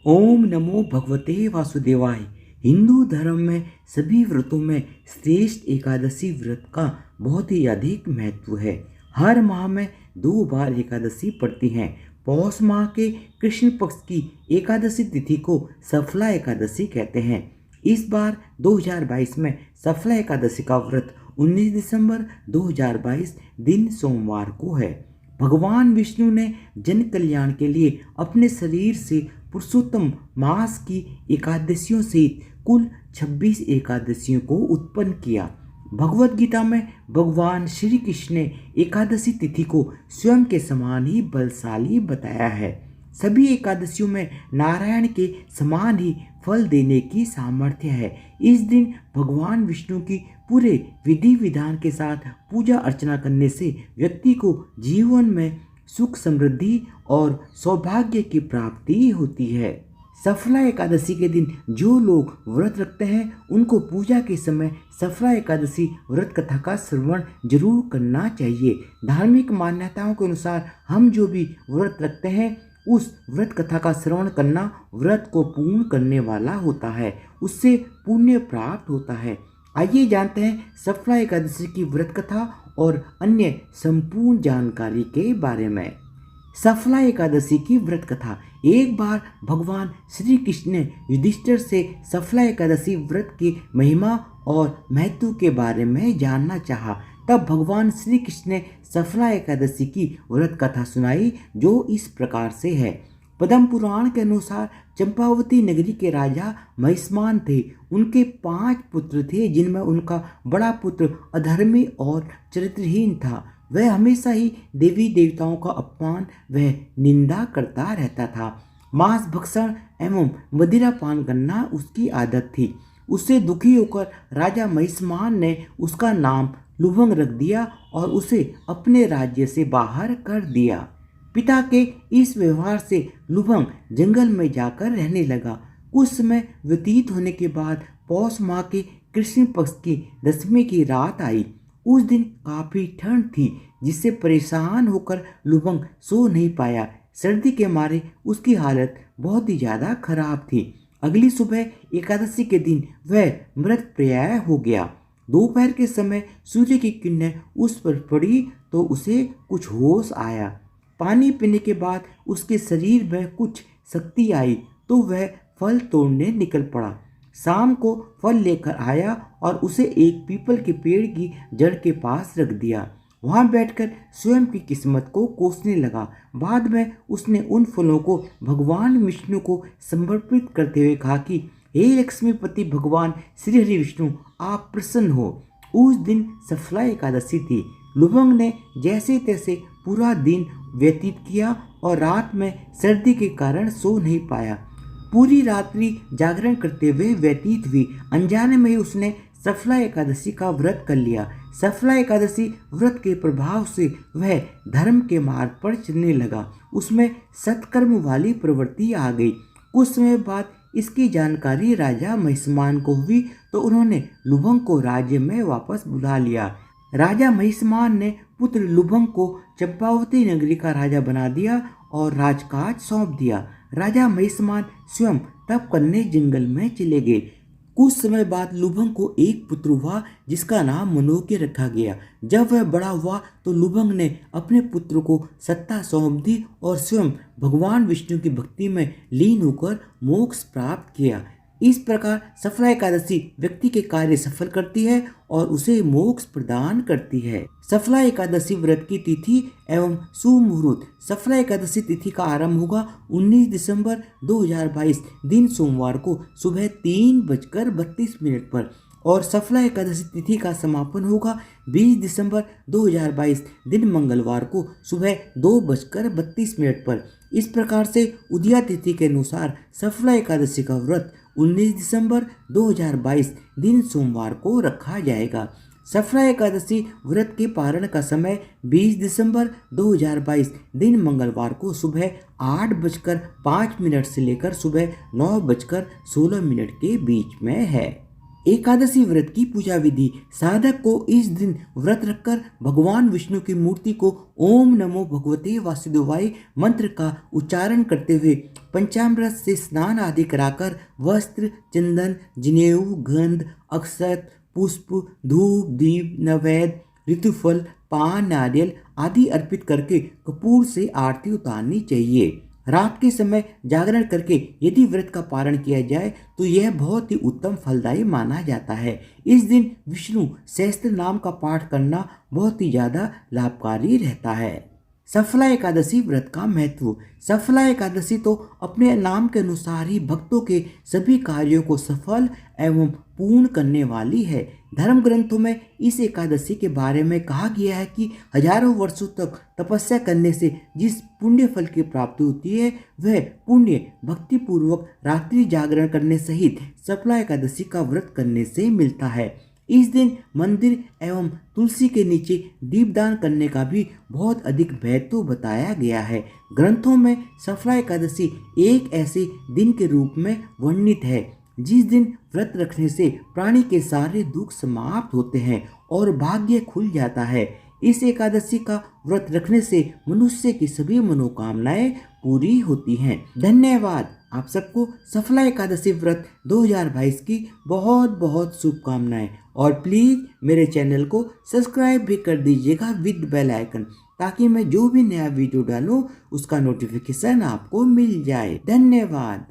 ओम नमो भगवते वासुदेवाय। हिंदू धर्म में सभी व्रतों में श्रेष्ठ एकादशी व्रत का बहुत ही अधिक महत्व है। हर माह में 2 बार एकादशी पड़ती हैं। पौष माह के कृष्ण पक्ष की एकादशी तिथि को सफला एकादशी कहते हैं। इस बार 2022 में सफला एकादशी का व्रत 19 दिसंबर 2022 दिन सोमवार को है। भगवान विष्णु ने जन कल्याण के लिए अपने शरीर से पुरुषोत्तम मास की एकादशियों सहित कुल 26 एकादशियों को उत्पन्न किया। भगवत गीता में भगवान श्री कृष्ण ने एकादशी तिथि को स्वयं के समान ही बलशाली बताया है। सभी एकादशियों में नारायण के समान ही फल देने की सामर्थ्य है। इस दिन भगवान विष्णु की पूरे विधि विधान के साथ पूजा अर्चना करने से व्यक्ति को जीवन में सुख समृद्धि और सौभाग्य की प्राप्ति होती है। सफला एकादशी के दिन जो लोग व्रत रखते हैं उनको पूजा के समय सफला एकादशी व्रत कथा का श्रवण जरूर करना चाहिए। धार्मिक मान्यताओं के अनुसार हम जो भी व्रत रखते हैं उस व्रत कथा का श्रवण करना व्रत को पूर्ण करने वाला होता है, उससे पुण्य प्राप्त होता है। आइए जानते हैं सफला एकादशी की व्रत कथा और अन्य संपूर्ण जानकारी के बारे में। सफला एकादशी की व्रत कथा। एक बार भगवान श्री कृष्ण ने युधिष्ठिर से सफला एकादशी व्रत की महिमा और महत्व के बारे में जानना चाहा। तब भगवान श्री कृष्ण ने सफला एकादशी की व्रत कथा सुनाई, जो इस प्रकार से है। पद्म पुराण के अनुसार चंपावती नगरी के राजा महिष्मान थे। उनके 5 पुत्र थे, जिनमें उनका बड़ा पुत्र अधर्मी और चरित्रहीन था। वह हमेशा ही देवी देवताओं का अपमान व निंदा करता रहता था। मांस भक्षण एवं मदिरा पान करना उसकी आदत थी। उससे दुखी होकर राजा महिष्मान ने उसका नाम लुभंग रख दिया और उसे अपने राज्य से बाहर कर दिया। पिता के इस व्यवहार से लुभंग जंगल में जाकर रहने लगा। कुछ समय व्यतीत होने के बाद पौष माह के कृष्ण पक्ष की 10वीं की रात आई। उस दिन काफी ठंड थी, जिससे परेशान होकर लुभंग सो नहीं पाया। सर्दी के मारे उसकी हालत बहुत ही ज्यादा खराब थी। अगली सुबह एकादशी के दिन वह मृत प्राय हो गया। दोपहर के समय सूर्य की किरणें उस पर पड़ी तो उसे कुछ होश आया। पानी पीने के बाद उसके शरीर में कुछ शक्ति आई तो वह फल तोड़ने निकल पड़ा। शाम को फल लेकर आया और उसे एक पीपल के पेड़ की जड़ के पास रख दिया। वहां बैठकर स्वयं की किस्मत को कोसने लगा। बाद में उसने उन फलों को भगवान विष्णु को समर्पित करते हुए कहा कि हे लक्ष्मीपति भगवान श्री हरि विष्णु, आप प्रसन्न हो। उस दिन सफला एकादशी थी। लुभंग ने जैसे तैसे पूरा दिन व्यतीत किया और रात में सर्दी के कारण सो नहीं पाया। पूरी रात्रि जागरण करते हुए व्यतीत हुई। अनजाने में ही उसने सफला एकादशी का व्रत कर लिया। सफला एकादशी व्रत के प्रभाव से वह धर्म के मार्ग पर चलने लगा। उसमें सत्कर्म वाली प्रवृत्ति आ गई। कुछ समय बाद इसकी जानकारी राजा महिष्मान को हुई तो उन्होंने लुभंग को राज्य में वापस बुला लिया। राजा महिष्मान ने पुत्र लुभंग को चंपावती नगरी का राजा बना दिया और राजकाज सौंप दिया। राजा महिष्मान स्वयं तप करने जंगल में चले गए। कुछ समय बाद लुभंग को एक पुत्र हुआ जिसका नाम मनोज्ञ रखा गया। जब वह बड़ा हुआ तो लुभंग ने अपने पुत्र को सत्ता सौंप दी और स्वयं भगवान विष्णु की भक्ति में लीन होकर मोक्ष प्राप्त किया। इस प्रकार सफला एकादशी व्यक्ति के कार्य सफल करती है और उसे मोक्ष प्रदान करती है। सफला एकादशी व्रत की तिथि एवं शुभ मुहूर्त। सफला एकादशी तिथि का आरंभ होगा 19 दिसंबर 2022 दिन सोमवार को सुबह 3:32 पर और सफला एकादशी तिथि का समापन होगा 20 दिसंबर 2022 दिन मंगलवार को सुबह 2:32 पर। इस प्रकार से उदया तिथि के अनुसार सफला एकादशी का व्रत 19 दिसंबर 2022 दिन सोमवार को रखा जाएगा। सफला एकादशी व्रत के पारण का समय 20 दिसंबर 2022 दिन मंगलवार को सुबह 8:05 से लेकर सुबह 9:16 के बीच में है। एकादशी व्रत की पूजा विधि। साधक को इस दिन व्रत रखकर भगवान विष्णु की मूर्ति को ओम नमो भगवते वासुदेवाय मंत्र का उच्चारण करते हुए पंचामृत से स्नान आदि कराकर वस्त्र, चंदन, जनेऊ, गंध, अक्षत, पुष्प, धूप, दीप, नैवेद्य, ऋतुफल, पान, नारियल आदि अर्पित करके कपूर से आरती उतारनी चाहिए। रात के समय जागरण करके यदि व्रत का पारण किया जाए तो यह बहुत ही उत्तम फलदायी माना जाता है। इस दिन विष्णु सहस्त्र नाम का पाठ करना बहुत ही ज़्यादा लाभकारी रहता है। सफला एकादशी व्रत का महत्व। सफला एकादशी तो अपने नाम के अनुसार ही भक्तों के सभी कार्यों को सफल एवं पूर्ण करने वाली है। धर्म ग्रंथों में इस एकादशी के बारे में कहा गया है कि हजारों वर्षों तक तपस्या करने से जिस पुण्य फल की प्राप्ति होती है वह पुण्य भक्ति पूर्वक रात्रि जागरण करने सहित सफला एकादशी का व्रत करने से मिलता है। इस दिन मंदिर एवं तुलसी के नीचे दीपदान करने का भी बहुत अधिक महत्व बताया गया है। ग्रंथों में सफला एकादशी एक ऐसे दिन के रूप में वर्णित है जिस दिन व्रत रखने से प्राणी के सारे दुख समाप्त होते हैं और भाग्य खुल जाता है। इस एकादशी का व्रत रखने से मनुष्य की सभी मनोकामनाएं पूरी होती हैं। धन्यवाद। आप सबको सफला एकादशी व्रत 2022 की बहुत बहुत शुभकामनाएं और प्लीज़ मेरे चैनल को सब्सक्राइब भी कर दीजिएगा विद बेल आइकन, ताकि मैं जो भी नया वीडियो डालूं उसका नोटिफिकेशन आपको मिल जाए। धन्यवाद।